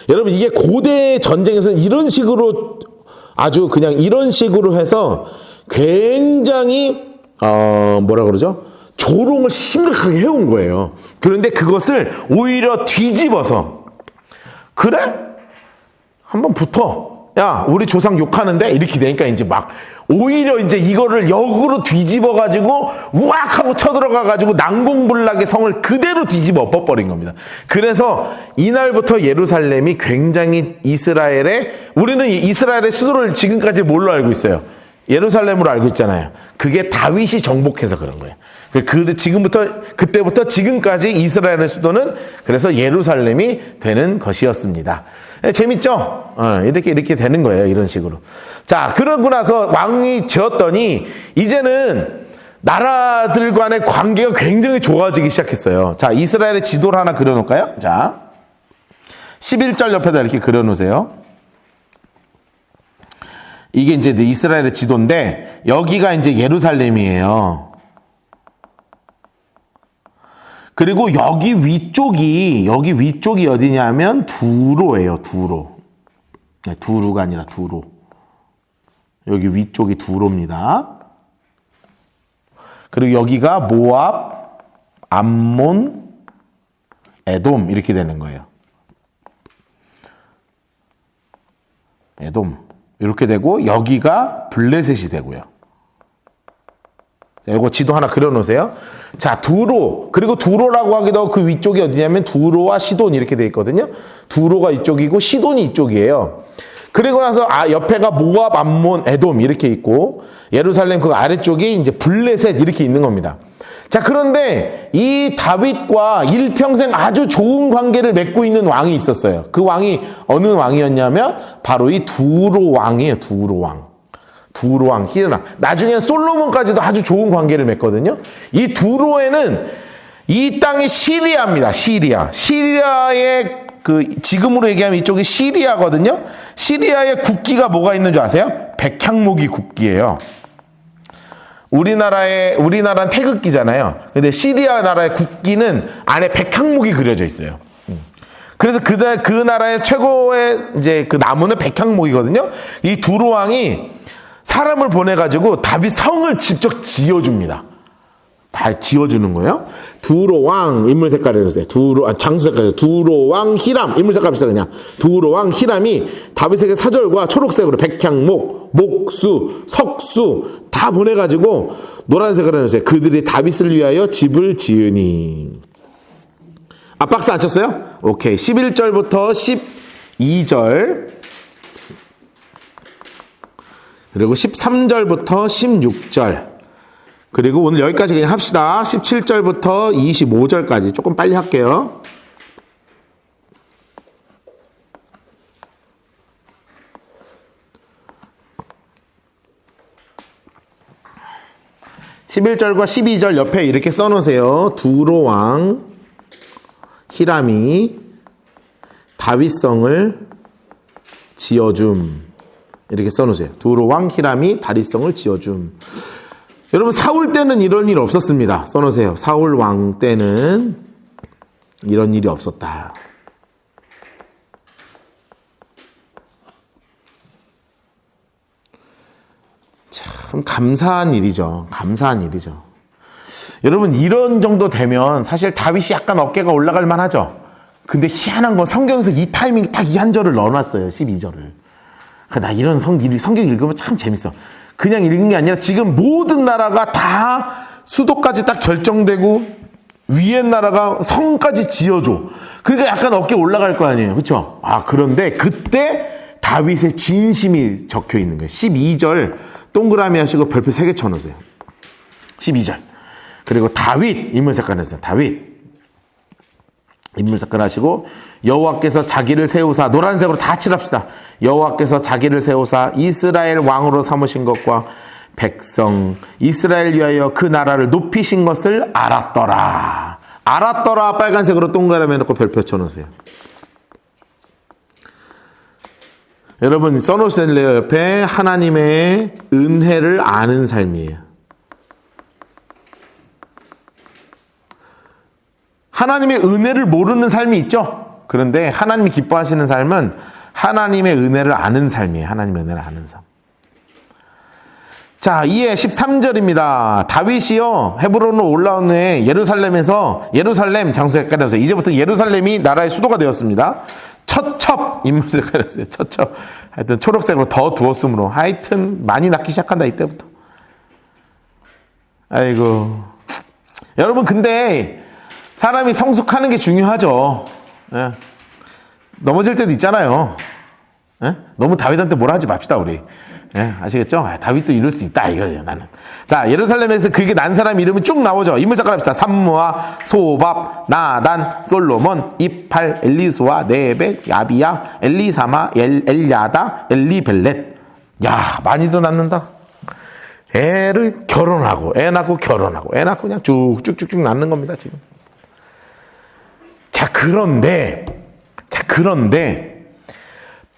여러분 이게 고대 전쟁에서는 이런 식으로 아주 그냥 이런 식으로 해서 굉장히 뭐라 그러죠? 조롱을 심각하게 해온 거예요. 그런데 그것을 오히려 뒤집어서 그래? 한번 붙어. 야, 우리 조상 욕하는데 이렇게 되니까 이제 막 오히려 이제 이거를 역으로 뒤집어 가지고 우악 하고 쳐들어가 가지고 난공불락의 성을 그대로 뒤집어 엎어버린 겁니다. 그래서 이날부터 예루살렘이 굉장히 우리는 이스라엘의 수도를 지금까지 뭘로 알고 있어요? 예루살렘으로 알고 있잖아요. 그게 다윗이 정복해서 그런 거예요. 그때부터 지금까지 이스라엘의 수도는 그래서 예루살렘이 되는 것이었습니다. 재밌죠? 이렇게 되는 거예요. 이런 식으로. 자, 그러고 나서 왕이 지었더니 이제는 나라들 간의 관계가 굉장히 좋아지기 시작했어요. 자, 이스라엘의 지도를 하나 그려놓을까요? 자, 11절 옆에다 이렇게 그려놓으세요. 이게 이제 이스라엘의 지도인데 여기가 이제 예루살렘이에요. 그리고 여기 위쪽이 어디냐면 두로예요. 두로. 네, 두루가 아니라 두로. 여기 위쪽이 두로입니다. 그리고 여기가 모압, 암몬, 에돔 이렇게 되는 거예요. 에돔 이렇게 되고 여기가 블레셋이 되고요. 자, 이거 지도 하나 그려놓으세요. 자, 두로. 그리고 두로라고 하기도 하고 그 위쪽이 어디냐면 두로와 시돈 이렇게 돼 있거든요. 두로가 이쪽이고 시돈이 이쪽이에요. 그리고 나서 옆에가 모압, 암몬, 에돔 이렇게 있고 예루살렘 그 아래쪽이 이제 블레셋 이렇게 있는 겁니다. 자, 그런데 이 다윗과 일평생 아주 좋은 관계를 맺고 있는 왕이 있었어요. 그 왕이 어느 왕이었냐면 바로 이 두로 왕이에요. 두로 왕. 두로왕 히람. 나중엔 솔로몬까지도 아주 좋은 관계를 맺거든요. 이 두로에는 이 땅이 시리아입니다. 시리아의 지금으로 얘기하면 이쪽이 시리아거든요. 시리아의 국기가 뭐가 있는 줄 아세요? 백향목이 국기예요. 우리나라는 태극기잖아요. 근데 시리아 나라의 국기는 안에 백향목이 그려져 있어요. 그래서 그 나라의 최고의 이제 그 나무는 백향목이거든요. 이 두로왕이 사람을 보내가지고 다윗 성을 직접 지어줍니다. 다 지어주는 거예요. 두로왕 인물 색깔 해주세요. 장수 색깔. 두로왕 히람 인물 색깔 비슷해 그냥. 두로왕 히람이 다윗에게 사절과 초록색으로 백향목, 목수, 석수 다 보내가지고 노란색으로 해주세요. 그들이 다윗을 위하여 집을 지으니. 박스 안 쳤어요? 오케이. 11절부터 12절. 그리고 13절부터 16절. 그리고 오늘 여기까지 그냥 합시다. 17절부터 25절까지 조금 빨리 할게요. (11절과) (12절) 옆에 이렇게 써놓으세요. 두로왕 히람이 다윗성을 지어줌. 이렇게 써놓으세요. 두로왕 히람이 다윗성을 지어줌. 여러분 사울 때는 이런 일 없었습니다. 써놓으세요. 사울 왕 때는 이런 일이 없었다. 참 감사한 일이죠. 감사한 일이죠. 여러분 이런 정도 되면 사실 다윗이 약간 어깨가 올라갈 만하죠. 근데 희한한 건 성경에서 이 타이밍 딱 이 한 절을 넣어놨어요. 12절을. 나 이런 성경 읽으면 참 재밌어. 그냥 읽는 게 아니라 지금 모든 나라가 다 수도까지 딱 결정되고 위에 나라가 성까지 지어줘. 그러니까 약간 어깨 올라갈 거 아니에요. 그렇죠? 그런데 그때 다윗의 진심이 적혀 있는 거예요. 12절 동그라미 하시고 별표 3개 쳐놓으세요. 12절. 그리고 다윗 인물색깔 해주세요. 다윗 인물색깔 하시고 여호와께서 자기를 세우사 노란색으로 다 칠합시다. 여호와께서 자기를 세우사 이스라엘 왕으로 삼으신 것과 백성 이스라엘 위하여 그 나라를 높이신 것을 알았더라. 알았더라 빨간색으로 동그라미 해놓고 별표 쳐놓으세요. 여러분 써놓으실래요? 옆에 하나님의 은혜를 아는 삶이에요. 하나님의 은혜를 모르는 삶이 있죠. 그런데 하나님이 기뻐하시는 삶은 하나님의 은혜를 아는 삶이에요. 하나님의 은혜를 아는 삶. 자, 이에 13절입니다. 다윗이요 헤브론으로 올라온 후에 예루살렘 장소에 가려서 이제부터 예루살렘이 나라의 수도가 되었습니다. 첩첩 인물들 가렸어요. 첩첩 하여튼 초록색으로 더 두었으므로 하여튼 많이 낳기 시작한다 이때부터. 아이고 여러분 근데 사람이 성숙하는 게 중요하죠. 예. 넘어질 때도 있잖아요. 예? 너무 다윗한테 뭐라 하지 맙시다 우리. 예, 아시겠죠? 다윗도 이럴 수 있다 이거예요 나는. 자 예루살렘에서 그게 난 사람 이름이 쭉 나오죠. 인물색깔 합시다. 삼무아 소밥 나단 솔로몬 이팔 엘리수아 네벡 야비야 엘리사마 엘야다 엘리벨렛. 야 많이도 낳는다. 애를 결혼하고 애 낳고 결혼하고 애 낳고 그냥 쭉쭉쭉쭉 낳는 겁니다 지금. 자 그런데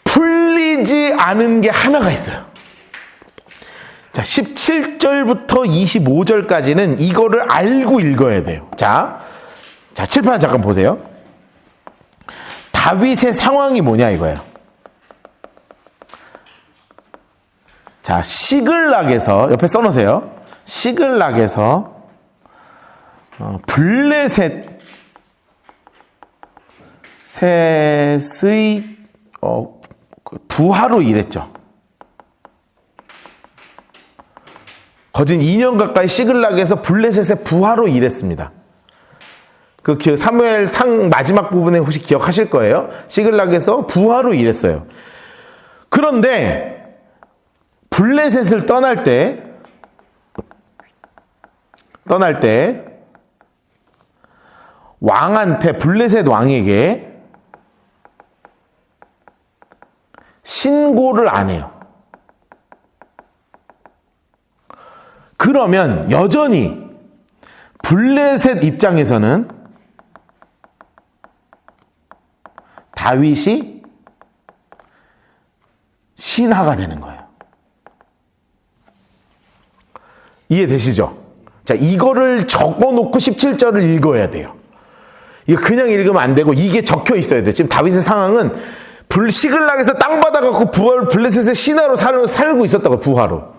풀리지 않은 게 하나가 있어요. 자 17절부터 25절까지는 이거를 알고 읽어야 돼요. 자 칠판 잠깐 보세요. 다윗의 상황이 뭐냐 이거예요. 자 시글락에서 옆에 써놓으세요. 시글락에서 블레셋의 부하로 일했죠. 거진 2년 가까이 시글락에서 블레셋의 부하로 일했습니다. 그 사무엘 상 마지막 부분에 혹시 기억하실 거예요. 시글락에서 부하로 일했어요. 그런데 블레셋을 떠날 때 왕한테 블레셋 왕에게 신고를 안 해요. 그러면 여전히 블레셋 입장에서는 다윗이 신하가 되는 거예요. 이해되시죠? 자, 이거를 적어놓고 17절을 읽어야 돼요. 이거 그냥 읽으면 안 되고 이게 적혀 있어야 돼. 지금 다윗의 상황은 시글락에서 땅 받아갖고 블레셋의 신하로 살고 있었다고 부하로.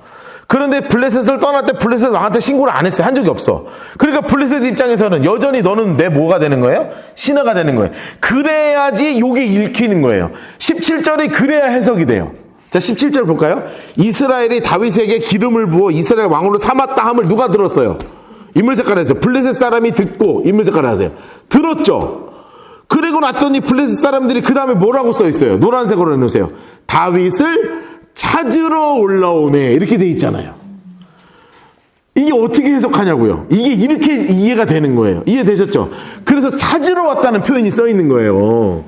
그런데 블레셋을 떠날 때 블레셋 왕한테 신고를 안 했어요. 한 적이 없어. 그러니까 블레셋 입장에서는 여전히 너는 내 뭐가 되는 거예요? 신하가 되는 거예요. 그래야지 요게 읽히는 거예요. 17절이 그래야 해석이 돼요. 자 17절 볼까요? 이스라엘이 다윗에게 기름을 부어 이스라엘 왕으로 삼았다 함을 누가 들었어요? 인물색깔에서 블레셋 사람이 듣고 인물색깔 하세요. 들었죠? 그리고 났더니 블레셋 사람들이 그 다음에 뭐라고 써 있어요? 노란색으로 해놓으세요. 다윗을 찾으러 올라오네 이렇게 돼 있잖아요. 이게 어떻게 해석하냐고요? 이게 이렇게 이해가 되는 거예요. 이해되셨죠? 그래서 찾으러 왔다는 표현이 써 있는 거예요.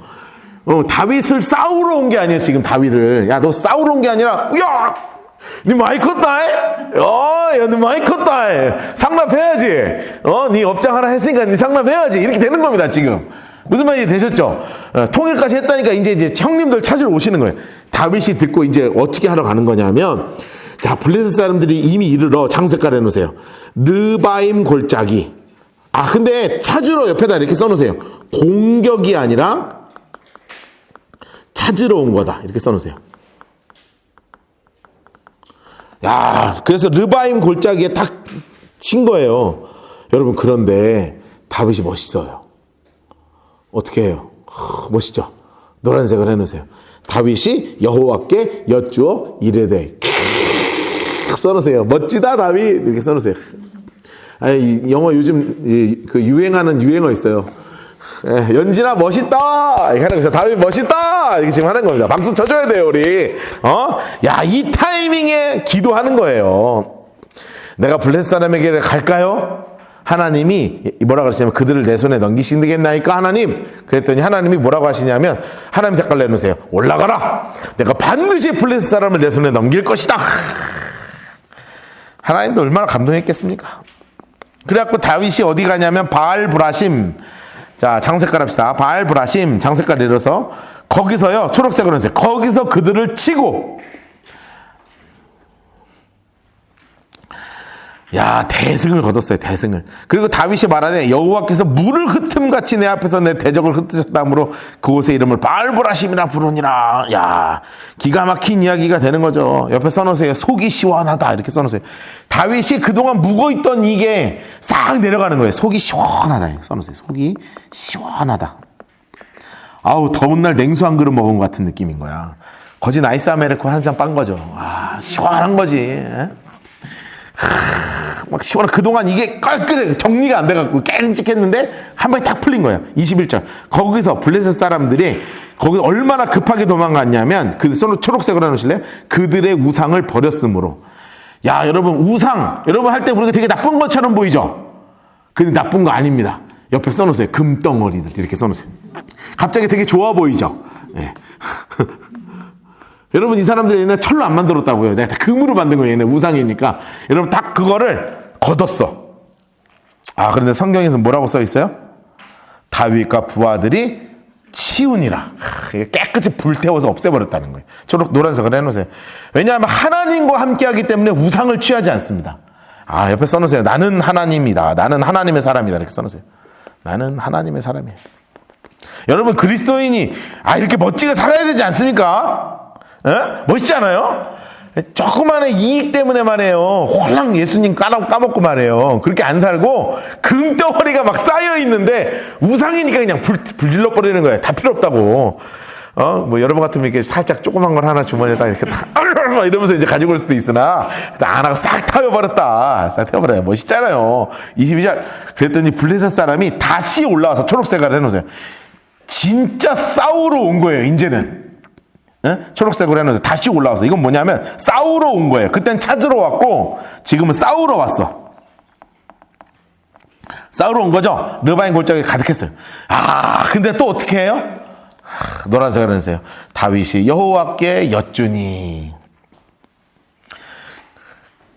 다윗을 싸우러 온 게 아니에요. 지금 다윗을 야 너 싸우러 온 게 아니라 야 니 많이 컸다 야 너 많이 컸다 상납해야지. 니 업장하라 했으니까 니 상납해야지 이렇게 되는 겁니다 지금. 무슨 말인지 되셨죠? 통일까지 했다니까 이제 형님들 찾으러 오시는 거예요. 다윗이 듣고 이제 어떻게 하러 가는 거냐면 자, 블레셋 사람들이 이미 이르러 장색깔 해놓으세요. 르바임 골짜기. 아, 근데 찾으러 옆에다 이렇게 써놓으세요. 공격이 아니라 찾으러 온 거다. 이렇게 써놓으세요. 야, 그래서 르바임 골짜기에 딱 친 거예요. 여러분, 그런데 다윗이 멋있어요. 어떻게 해요? 멋있죠? 노란색을 해놓으세요. 다윗이 여호와께 여쭈어 이르되. 써놓으세요. 멋지다 다윗. 이렇게 써놓으세요. 아니, 영어 요즘 그 유행하는 유행어 있어요. 예, 연진아 멋있다 이렇게 하는 거죠. 다윗 멋있다 이렇게 지금 하는 겁니다. 박수 쳐줘야 돼요 우리. 야, 이 타이밍에 기도하는 거예요. 내가 블레셋 사람에게 갈까요? 하나님이 뭐라 그러시냐면 그들을 내 손에 넘기시겠나이까 하나님. 그랬더니 하나님이 뭐라고 하시냐면 하나님 색깔 내놓으세요. 올라가라. 내가 반드시 블레셋 사람을 내 손에 넘길 것이다. 하나님도 얼마나 감동했겠습니까? 그래갖고 다윗이 어디 가냐면 바알 브라심. 자, 장색깔 합시다. 바알 브라심 장색깔 내려서 거기서요, 초록색으로 했어요. 거기서 그들을 치고, 야, 대승을 거뒀어요. 대승을. 그리고 다윗이 말하네. 여호와께서 물을 흩음같이 내 앞에서 내 대적을 흩으셨다므로 그곳의 이름을 바알브라심이라 부르니라. 야, 기가 막힌 이야기가 되는 거죠. 옆에 써놓으세요. 속이 시원하다 이렇게 써놓으세요. 다윗이 그동안 묵어있던 이게 싹 내려가는 거예요. 속이 시원하다 이렇게 써놓으세요. 속이 시원하다. 아우, 더운 날 냉수 한 그릇 먹은 것 같은 느낌인 거야. 거진 아이스 아메리카노 한 잔 빤 거죠. 아, 시원한 거지. 막 시원한, 그동안 이게 깔끔해 정리가 안 돼갖고 깨름직했는데 한 방에 딱 풀린 거예요. 21절. 거기서 블레셋 사람들이 거기서 얼마나 급하게 도망갔냐면, 그 초록색으로 해놓으실래요? 그들의 우상을 버렸으므로. 야, 여러분, 우상 여러분 할 때 우리가 되게 나쁜 것처럼 보이죠? 근데 나쁜 거 아닙니다. 옆에 써놓으세요. 금덩어리들 이렇게 써놓으세요. 갑자기 되게 좋아 보이죠? 네. 여러분, 이 사람들이 옛날에 철로 안 만들었다고요. 내가 다 금으로 만든 거예요. 얘네 우상이니까. 여러분, 딱 그거를 걷었어. 아, 그런데 성경에서 뭐라고 써 있어요? 다윗과 부하들이 치우니라. 깨끗이 불태워서 없애버렸다는 거예요. 초록 노란색을 해놓으세요. 왜냐하면 하나님과 함께하기 때문에 우상을 취하지 않습니다. 아, 옆에 써놓으세요. 나는 하나님이다. 나는 하나님의 사람이다. 이렇게 써놓으세요. 나는 하나님의 사람이에요. 여러분, 그리스도인이 이렇게 멋지게 살아야 되지 않습니까? 멋있지 않아요? 조그만의 이익 때문에 말이에요. 홀랑 예수님 까먹고 말이에요. 그렇게 안 살고 금덩어리가 막 쌓여 있는데 우상이니까 그냥 불질러 버리는 거예요. 다 필요 없다고. 뭐 여러분 같으면 이렇게 살짝 조그만 걸 하나 주머니에다 이렇게 딱 이러면서 이제 가지고 올 수도 있으나, 안 하고 싹 태워버렸다. 싹 태워버려요. 멋있잖아요. 22절. 그랬더니 블레셋 사람이 다시 올라와서 초록색을 해놓으세요. 진짜 싸우러 온 거예요, 이제는. 초록색으로 해놓으세요. 다시 올라와서. 이건 뭐냐면 싸우러 온 거예요. 그땐 찾으러 왔고 지금은 싸우러 왔어. 싸우러 온 거죠. 르바임 골짜기 가득했어요. 아, 근데 또 어떻게 해요? 노란색으로 해주세요. 다윗이 여호와께 여쭈니.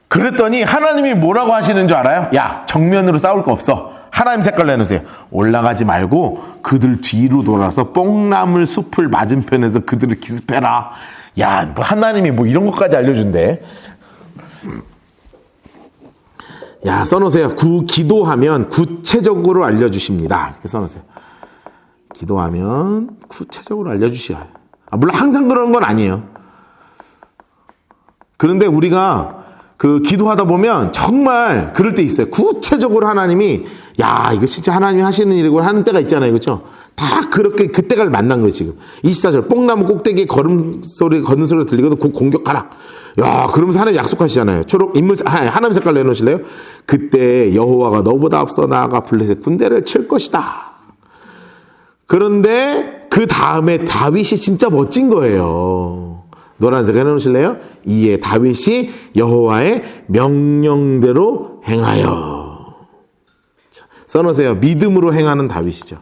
그랬더니 하나님이 뭐라고 하시는 줄 알아요? 야, 정면으로 싸울 거 없어. 하나님 색깔 내놓으세요. 올라가지 말고 그들 뒤로 돌아서 뽕나물 숲을 맞은편에서 그들을 기습해라. 야, 뭐 하나님이 뭐 이런 것까지 알려준대. 야, 써놓으세요. 기도하면 구체적으로 알려주십니다. 이렇게 써놓으세요. 기도하면 구체적으로 알려주셔요. 물론 항상 그런 건 아니에요. 그런데 우리가 기도하다 보면 정말 그럴 때 있어요. 구체적으로 하나님이, 야, 이거 진짜 하나님이 하시는 일이고 하는 때가 있잖아요. 그렇죠? 다 그렇게 그때가 만난 거예요, 지금. 24절. 뽕나무 꼭대기에 걷는 소리가 들리거든 곧 공격하라. 야, 그러면서 하나님 약속하시잖아요. 하나님 색깔로 해놓으실래요? 그때 여호와가 너보다 앞서 나아가 블레셋 군대를 칠 것이다. 그런데 그 다음에 다윗이 진짜 멋진 거예요. 노란색 해놓으실래요? 이에 다윗이 여호와의 명령대로 행하여. 써놓으세요. 믿음으로 행하는 다윗이죠.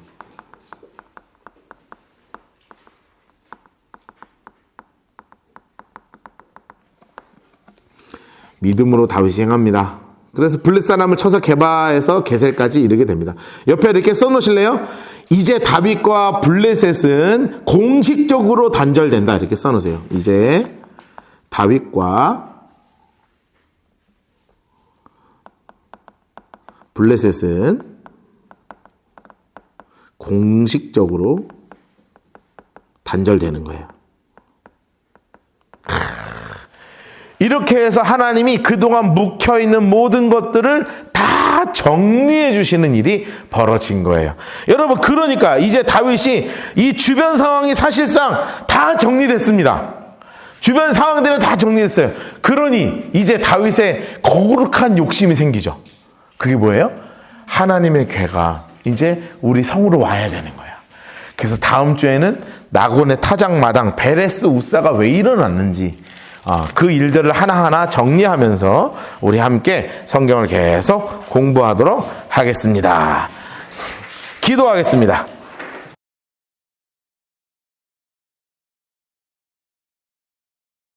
믿음으로 다윗이 행합니다. 그래서 블레셋 사람을 쳐서 게바에서 게셀까지 이르게 됩니다. 옆에 이렇게 써놓으실래요? 이제 다윗과 블레셋은 공식적으로 단절된다. 이렇게 써놓으세요. 이제 다윗과 블레셋은 공식적으로 단절되는 거예요. 이렇게 해서 하나님이 그동안 묵혀있는 모든 것들을 다 정리해 주시는 일이 벌어진 거예요. 여러분, 그러니까 이제 다윗이 이 주변 상황이 사실상 다 정리됐습니다. 주변 상황들은 다 정리됐어요. 그러니 이제 다윗의 거룩한 욕심이 생기죠. 그게 뭐예요? 하나님의 괴가 이제 우리 성으로 와야 되는 거야. 그래서 다음 주에는 나곤의 타작마당 베레스 우사가 왜 일어났는지 그 일들을 하나하나 정리하면서 우리 함께 성경을 계속 공부하도록 하겠습니다. 기도하겠습니다.